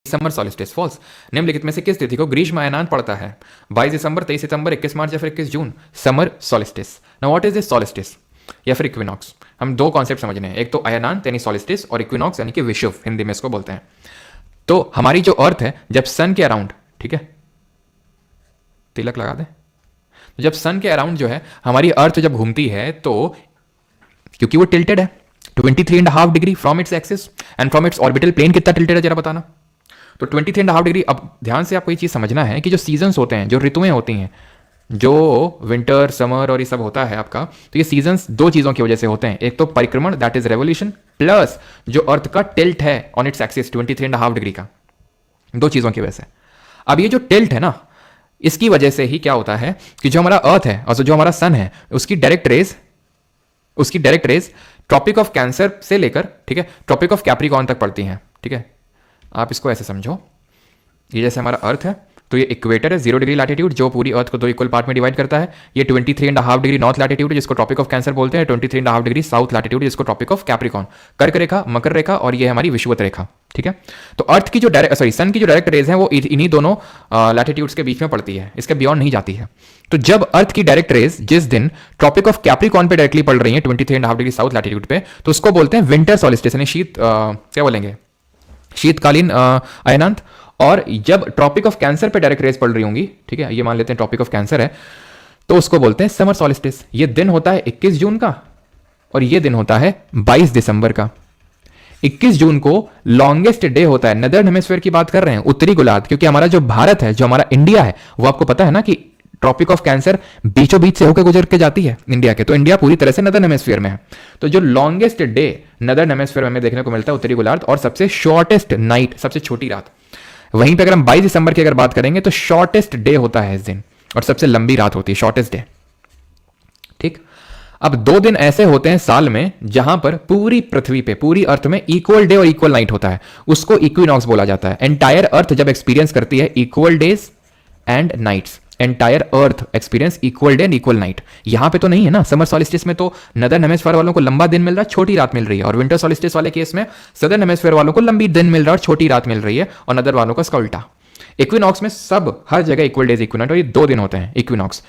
Summer solstice false. निम्नलिखित में से किस तिथि को ग्रीष्म अयनांत पड़ता है? 22 दिसंबर, 23 सितंबर, 21 मार्च या फिर 21 जून। Summer solstice. Now what is this solstice या फिर इक्विनॉक्स? हम दो कॉन्सेप्ट समझने हैं, एक तो अयनांत यानी सॉलिस्टिस और इक्विनॉक्स यानी कि विषुव, हिंदी में इसको बोलते हैं। तो हमारी जो अर्थ है जब सन के अराउंड, ठीक है, तिलक लगा दें, तो जब सन के अराउंड जो है हमारी अर्थ जब घूमती है तो क्योंकि वो टिल्टेड है 23.5 degree from its axis and from its orbital plane कितना टिल्टेड है जरा बताना। तो 23.5 डिग्री। अब ध्यान से आपको ये चीज समझना है कि जो सीजन्स होते हैं, जो ऋतुएं होती हैं, जो विंटर समर और ये सब होता है आपका, तो ये सीजन्स दो चीजों की वजह से होते हैं। एक तो परिक्रमण दैट इज रेवोल्यूशन, प्लस जो अर्थ का टिल्ट है ऑन इट्स एक्सिस 23.5 डिग्री का, दो चीजों की वजह से। अब ये जो टिल्ट है ना, इसकी वजह से ही क्या होता है कि जो हमारा अर्थ है और जो हमारा सन है उसकी direct rays tropic of cancer से लेकर, ठीक है, ट्रॉपिक ऑफ कैप्रिकॉर्न तक पड़ती हैं। ठीक है, आप इसको ऐसे समझो, ये जैसे हमारा अर्थ है तो ये इक्वेटर है 0 डिग्री लैटिट्यूड जो पूरी अर्थ को दो इक्वल पार्ट में डिवाइड करता है। ये 23.5 डिग्री नॉर्थ लैटिट्यूड जिसको ट्रॉपिक ऑफ कैंसर बोलते हैं, 23.5 डिग्री साउथ लैटिट्यूड जिसको ट्रॉपिक ऑफ कैप्रिकॉर्न, कर्क रेखा, मकर रेखा, और ये हमारी विषुवत रेखा। ठीक है, तो अर्थ की जो सन की जो डायरेक्ट रेज है वो इन्हीं दोनों लैटिट्यूड्स के बीच में पड़ती है, इसके बियॉन्ड नहीं जाती है। तो जब अर्थ की डायरेक्ट रेज जिस दिन ट्रॉपिक ऑफ कैप्रिकॉर्न पे डायरेक्टली पड़ रही है 23.5 डिग्री साउथ लैटिट्यूड पे, तो उसको बोलते हैं विंटर सॉलिस्टिस यानी क्या बोलेंगे, शीतकालीन अयनांत। और जब ट्रॉपिक ऑफ कैंसर पे डायरेक्ट रेज पड़ रही होंगी, ठीक है, ये मान लेते हैं ट्रॉपिक ऑफ कैंसर है, तो उसको बोलते हैं समर सॉलिस्टिस। ये दिन होता है 21 जून का और ये दिन होता है 22 दिसंबर का। 21 जून को लॉन्गेस्ट डे होता है, नदर्न हेमिस्फीयर की बात कर रहे हैं, उत्तरी गोलार्ध, क्योंकि हमारा जो भारत है, जो हमारा इंडिया है, वो आपको पता है ना कि ट्रॉपिक ऑफ कैंसर बीचों बीच से होकर गुजर के जाती है इंडिया के, तो इंडिया पूरी तरह से नदर्न हेमिस्फीयर में है। तो जो लॉन्गेस्ट डे नदर्न हेमिस्फीयर में हमें देखने को मिलता है उत्तरी गोलार्ध, और सबसे शॉर्टेस्ट नाइट, सबसे छोटी रात वहीं पे। अगर हम 22 दिसंबर की अगर बात करेंगे तो शॉर्टेस्ट डे होता है इस दिन और सबसे लंबी रात होती है, शॉर्टेस्ट डे। ठीक, अब 2 दिन ऐसे होते हैं साल में जहां पर पूरी पृथ्वी पे, पूरी अर्थ में इक्वल डे और इक्वल नाइट होता है, उसको इक्विनॉक्स बोला जाता है। एंटायर अर्थ जब एक्सपीरियंस करती है equal days and nights, entire earth experience equal day and equal night. यहां पे तो नहीं है ना, समर सॉलिस्टिस में तो नदर्न हेमिस्फीयर वालों को लंबा दिन मिल रहा है, छोटी रात मिल रही है, और विंटर सॉलिस्टिस वाले केस में सदर्न हेमिस्फीयर वालों को लंबी दिन मिल रहा है और छोटी रात मिल रही है, और नदर वालों को इसका उल्टा। इक्विनॉक्स में सब हर जगह इक्वल डेज इक्वल नाइट, और ये 2 दिन होते हैं इक्विनॉक्स,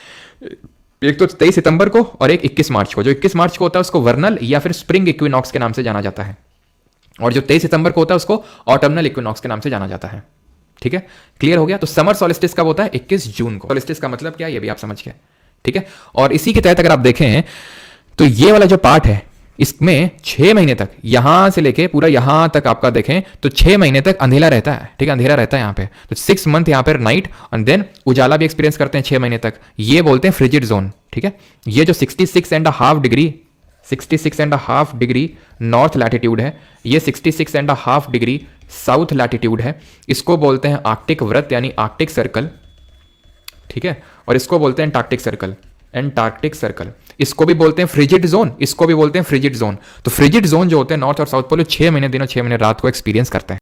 एक तो 23 सितंबर को और एक 21 मार्च को। जो 21 मार्च को होता है उसको वर्नल या फिर स्प्रिंग इक्विनॉक्स के नाम से जाना जाता है, और जो 23 सितंबर को होता है उसको ऑटमनल इक्विनॉक्स के नाम से जाना जाता है। ठीक है, क्लियर हो गया। तो समर सॉलिस्टिस कब होता है? 21 जून को। सॉलिस्टिस का मतलब क्या है ये भी आप समझ गए। ठीक है, और इसी के तहत अगर आप देखें तो ये वाला जो पार्ट है इसमें 6 महीने तक, यहां से लेके पूरा यहां तक आपका देखें तो 6 महीने तक अंधेरा रहता है। ठीक है, अंधेरा रहता है यहाँ पे, तो 6 मंथ यहाँ पर नाइट, एंड देन उजाला भी एक्सपीरियंस करते हैं 6 महीने तक। ये बोलते हैं फ्रिजिड जोन। ठीक है, ये जो 66.5 डिग्री नॉर्थ लैटिट्यूड है, ये 66.5 डिग्री साउथ लैटिट्यूड है, इसको बोलते हैं आर्कटिक वृत्त यानी आर्कटिक सर्कल। ठीक है, और इसको बोलते हैं एंटार्क्टिक सर्कल, एंटार्क्टिक सर्कल। इसको भी बोलते हैं फ्रिजिड जोन, इसको भी बोलते हैं फ्रिजिड जोन। तो फ्रिजिड जोन जो होते हैं नॉर्थ और साउथ पोल, 6 महीने दिन और 6 महीने रात को एक्सपीरियंस करते हैं।